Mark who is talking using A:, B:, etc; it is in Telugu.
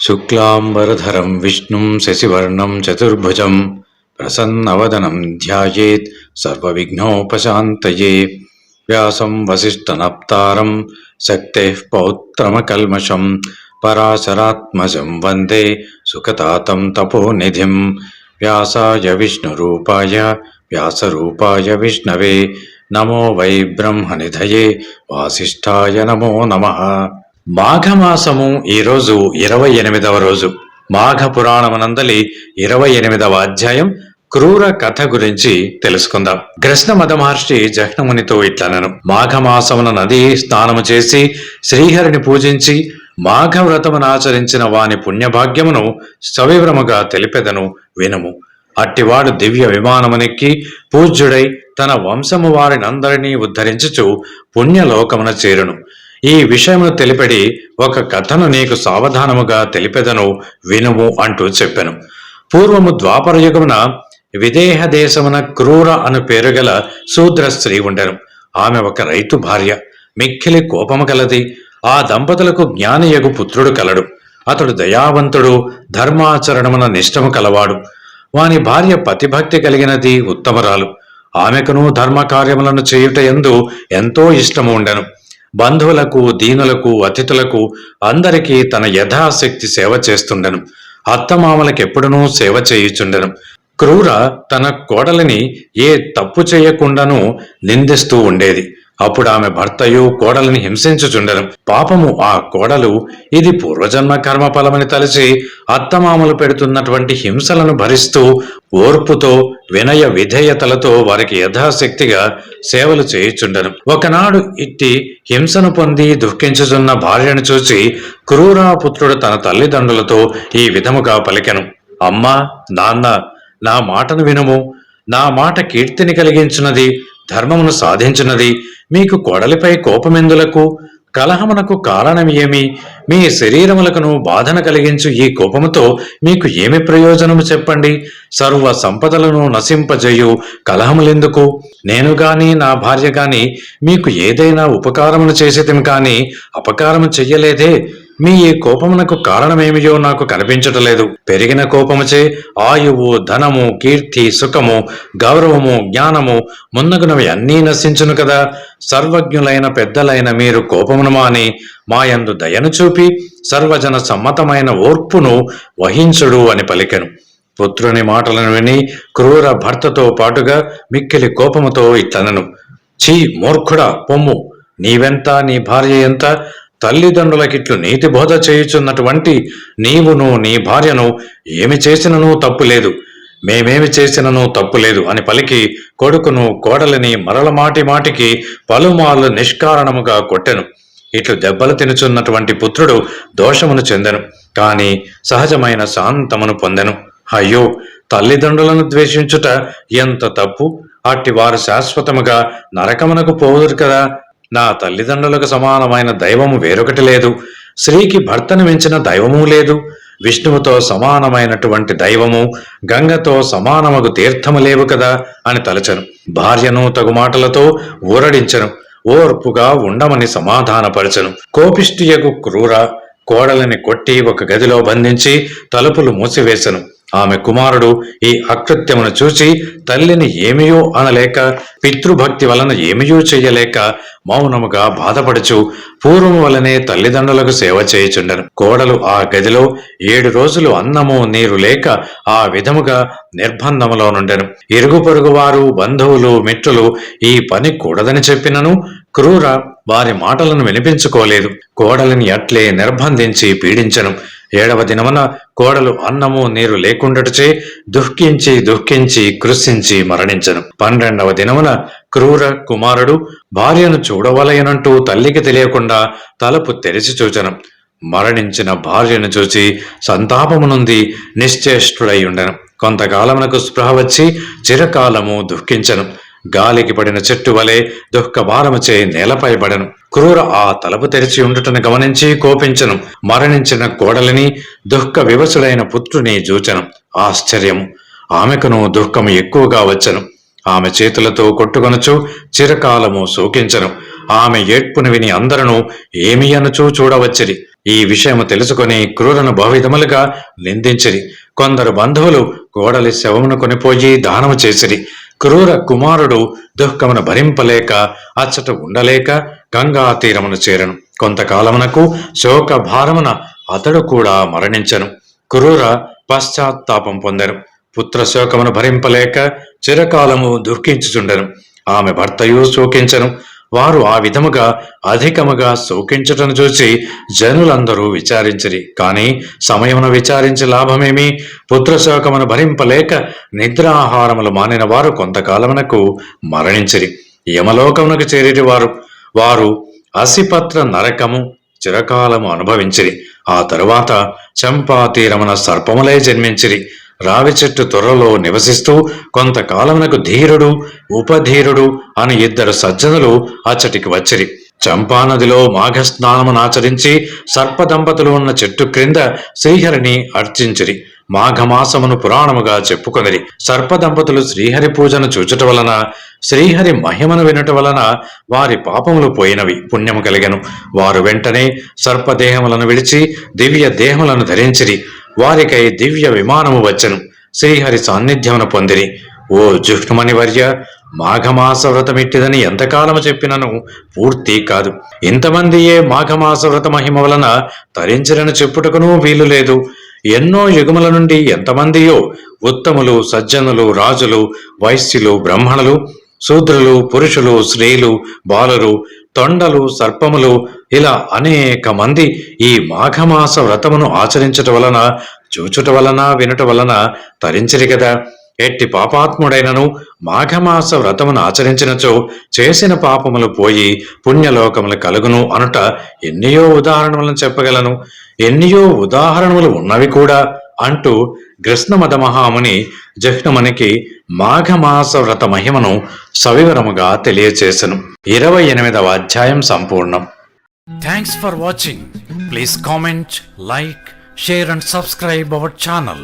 A: శుక్లాంబరధరం విష్ణుం శశివర్ణం చతుర్భుజం ప్రసన్నవదనం ధ్యాయేత్ సర్వవిఘ్నోపశాంతయే. వ్యాసం వసిష్ఠనప్తారం శక్తేః పౌత్రమకల్మషం పరాశరాత్మజం వందే సుఖతాతం తపోనిధిం. వ్యాసాయ విష్ణురూపాయ వ్యాసరూపాయ విష్ణవే నమో వై బ్రహ్మనిధయే వాసిష్ఠాయ నమో నమః. మాఘమాసము ఈరోజు 28వ రోజు. మాఘ పురాణమునందలి 28వ అధ్యాయం క్రూర కథ గురించి తెలుసుకుందాం. కృష్ణ మద మహర్షి జహ్నమునితో ఇట్లనను: మాఘమాసమున నది స్నానము చేసి శ్రీహరిని పూజించి మాఘవ్రతమునాచరించిన వాని పుణ్యభాగ్యమును సవివరముగా తెలిపెదను, వినుము. అట్టివాడు దివ్య విమానమునెక్కి పూజ్యుడై తన వంశము వారినందరినీ ఉద్ధరించుచు పుణ్యలోకమున చేరును. ఈ విషయమును తెలిపెడి ఒక కథను నీకు సావధానముగా తెలిపెదను, వినుము అంటూ చెప్పెను. పూర్వము ద్వాపర యుగమున విదేహ దేశమున క్రూర అను పేరుగల శూద్ర స్త్రీ ఉండెను. ఆమె ఒక రైతు భార్య. మిక్కిలి కోపము కలది. ఆ దంపతులకు జ్ఞానియగు పుత్రుడు కలడు. అతడు దయావంతుడు, ధర్మాచరణమున నిష్టము కలవాడు. వాని భార్య పతిభక్తి కలిగినది, ఉత్తమరాలు. ఆమెకును ధర్మకార్యములను చేయుట యందు ఎంతో ఇష్టము ఉండెను. బంధువులకు, దీనులకు, అతిథులకు అందరికీ తన యథాశక్తి సేవ చేస్తుండెను. అత్తమామలకెప్పుడునూ సేవ చేయుచుండెను. క్రూర తన కోడలిని ఏ తప్పు చేయకుండానూ నిందిస్తూ ఉండేది. అప్పుడు ఆమె భర్తయు కోడలిని హింసించుచుండెను. పాపము ఆ కోడలు ఇది పూర్వజన్మ కర్మ ఫలమని తలచి అత్తమామలు పెడుతున్నటువంటి హింసలను భరిస్తూ ఓర్పుతో వినయ విధేయతలతో వారికి యథాశక్తిగా సేవలు చేయుచుండెను. ఒకనాడు ఇట్టి హింసను పొంది దుఃఖించుచున్న భార్యను చూసి క్రూరాపుత్రుడు తన తల్లిదండ్రులతో ఈ విధముగా పలికెను: అమ్మా, నాన్న, నా మాటను వినుము. నా మాట కీర్తిని కలిగించున్నది, ధర్మమును సాధించున్నది. మీకు కోడలిపై కోపమెందులకు? కలహమునకు కారణం ఏమి? మీ శరీరములకును బాధన కలిగించు ఈ కోపముతో మీకు ఏమి ప్రయోజనము చెప్పండి? సర్వ సంపదలను నశింపజేయు కలహములెందుకు? నేను గాని నా భార్య గాని మీకు ఏదైనా ఉపకారమును చేసేదిం కాని అపకారము చెయ్యలేదే. మీ ఈ కోపమునకు కారణమేమియో నాకు కనిపించటలేదు. పెరిగిన కోపముచే ఆయువు, ధనము, కీర్తి, సుఖము, గౌరవము, జ్ఞానము మున్నగునవి అన్నీ నశించును కదా. సర్వజ్ఞులైన పెద్దలైన మీరు కోపమును మాని మాయందు దయను చూపి సర్వజన సమ్మతమైన ఓర్పును వహించుడు అని పలికెను. పుత్రుని మాటలను విని క్రూర భర్తతో పాటుగా మిక్కిలి కోపముతో ఇట్లనెను: ఛీ మూర్ఖుడా, పొమ్ము! నీవెంత, నీ భార్య ఎంత? తల్లిదండ్రులకిట్లు నీతి బోధ చేయుచున్నటువంటి నీవును నీ భార్యను ఏమి చేసినను తప్పులేదు, మేమేమి చేసినను తప్పులేదు అని పలికి కొడుకును, కోడలిని మరల మాటి మాటికి పలుమార్లు నిష్కారణముగా కొట్టెను. ఇట్లు దెబ్బలు తినుచున్నటువంటి పుత్రుడు దోషమును చెందెను, కాని సహజమైన శాంతమును పొందెను. అయ్యో, తల్లిదండ్రులను ద్వేషించుట ఎంత తప్పు! అట్టి వారు శాశ్వతముగా నరకమునకు పోవుదురు కదా. నా తల్లిదండ్రులకు సమానమైన దైవము వేరొకటి లేదు. స్త్రీకి భర్తను మించిన దైవమూ లేదు. విష్ణువుతో సమానమైనటువంటి దైవము, గంగతో సమానమగు తీర్థము లేవు కదా అని తలచెను. భార్యను తగు మాటలతో ఊరడించెను. ఓర్పుగా ఉండమని సమాధానపరచెను. కోపిష్టియగు క్రూర కోడలిని కొట్టి ఒక గదిలో బంధించి తలుపులు మూసివేశను. ఆమె కుమారుడు ఈ అకృత్యమును చూచి తల్లిని ఏమియో అనలేక, పితృభక్తి వలన ఏమియో చెయ్యలేక మౌనముగా బాధపడుచు పూర్వము వలనే తల్లిదండ్రులకు సేవ చేయుచుండెను. కోడలు ఆ గదిలో 7 రోజులు అన్నము నీరు లేక ఆ విధముగా నిర్బంధములో నుండెను. ఇరుగు పొరుగు వారు, బంధువులు, మిత్రులు ఈ పని కూడదని చెప్పినను క్రూర వారి మాటలను వినిపించుకోలేదు. కోడలిని అట్లే నిర్బంధించి పీడించెను. 7వ దినమున కోడలు అన్నము నీరు లేకుండాచే దుఃఖించి దుఃఖించి కృశించి మరణించెను. 12వ దినమున క్రూర కుమారుడు భార్యను చూడవలయనంటూ తల్లికి తెలియకుండా తలుపు తెరిచి చూచెను. మరణించిన భార్యను చూచి సంతాపము నుండి నిశ్చేష్టుడై ఉండెను. కొంతకాలమునకు స్పృహ వచ్చి చిరకాలము దుఃఖించెను. గాలికి పడిన చెట్టు వలె దుఃఖభారముచే నేలపై పడెను. క్రూర ఆ తలుపు తెరిచి ఉండుటను గమనించి కోపించెను. మరణించిన కోడలిని, దుఃఖ వివసుడైన పుత్రుని చూచెను. ఆశ్చర్యము! ఆమెకును దుఃఖము ఎక్కువగా వచ్చెను. ఆమె చేతులతో కొట్టుకొనుచు చిరకాలము శోకించెను. ఆమె ఏడ్పును విని అందరూ ఏమి అనుచూ చూడవచ్చిరి. ఈ విషయము తెలుసుకొని క్రూరను బహువిధములుగా నిందించిరి. కొందరు బంధువులు కోడలి శవమును కొనిపోయి దానము చేసిరి. క్రూర కుమారుడు దుఃఖమును భరింపలేక అచ్చట ఉండలేక గంగా తీరమును చేరను. కొంతకాలమునకు శోక భారమున అతడు కూడా మరణించెను. క్రూర పశ్చాత్తాపం పొందెను. పుత్ర శోకమును భరింపలేక చిరకాలము దుఃఖించుచుండెను. ఆమె భర్తయు శోకించెను. వారు ఆ విధముగా అధికముగా శోకించుటను చూసి జనులందరూ విచారించిరి. కాని సమయమును విచారించి లాభమేమి? పుత్రశోకమును భరింపలేక నిద్రాహారములు మానిన వారు కొంతకాలమునకు మరణించిరి. యమలోకమునకు చేరిరి వారు అసిపత్ర నరకము చిరకాలము అనుభవించిరి. ఆ తరువాత చంపాతీరమున సర్పములై జన్మించిరి. రావి చెట్టు త్వరలో నివసిస్తూ కొంతకాలమునకు ధీరుడు ఉపధీరుడు అని ఇద్దరు సజ్జనులు అచ్చటికి వచ్చిరి. చంపానదిలో మాఘస్నానమునాచరించి సర్పదంపతులు ఉన్న చెట్టు క్రింద శ్రీహరిని అర్చించిరి. మాఘమాసమును పురాణముగా చెప్పుకొనిరి. సర్పదంపతులు శ్రీహరి పూజను చూచుట వలన, శ్రీహరి మహిమను వినుట వలన వారి పాపములు పోయినవి, పుణ్యము కలిగెను. వారు వెంటనే సర్పదేహములను విడిచి దివ్య దేహములను ధరించిరి. వారికై దివ్య విమానము వచ్చెను. శ్రీహరి సాన్నిధ్యమును పొందిరి. ఓ జుహ్నుమణి వర్య, మాఘమాస వ్రతమిట్టిదని ఎంతకాలము చెప్పినను పూర్తి కాదు. ఇంతమందియే మాఘమాస వ్రత మహిమ వలన తరించిరని చెప్పుటకును వీలు లేదు. ఎన్నో యుగముల నుండి ఎంతమందియో ఉత్తములు, సజ్జనులు, రాజులు, వైశ్యులు, బ్రాహ్మణులు, శూద్రులు, పురుషులు, స్త్రీలు, బాలురు, తొండలు, సర్పములు, ఇలా అనేక మంది ఈ మాఘమాస వ్రతమును ఆచరించుట వలన, చూచుట వలన, వినుట వలన తరించిరి కదా. ఎట్టి పాపాత్ముడైనను మాఘమాస వ్రతమును ఆచరించినచో చేసిన పాపములు పోయి పుణ్యలోకములు కలుగును అనుట ఎన్నియో ఉదాహరణలను చెప్పగలను. ఎన్నియో ఉదాహరణలు ఉన్నవి కూడా అంటూ కృష్ణమద మహాముని జహ్నుమనికి మాఘమాస వ్రత మహిమను సవివరముగా తెలియచేసెను. 28వ అధ్యాయం సంపూర్ణం.
B: Thanks for watching. Please comment, like, share and subscribe our channel.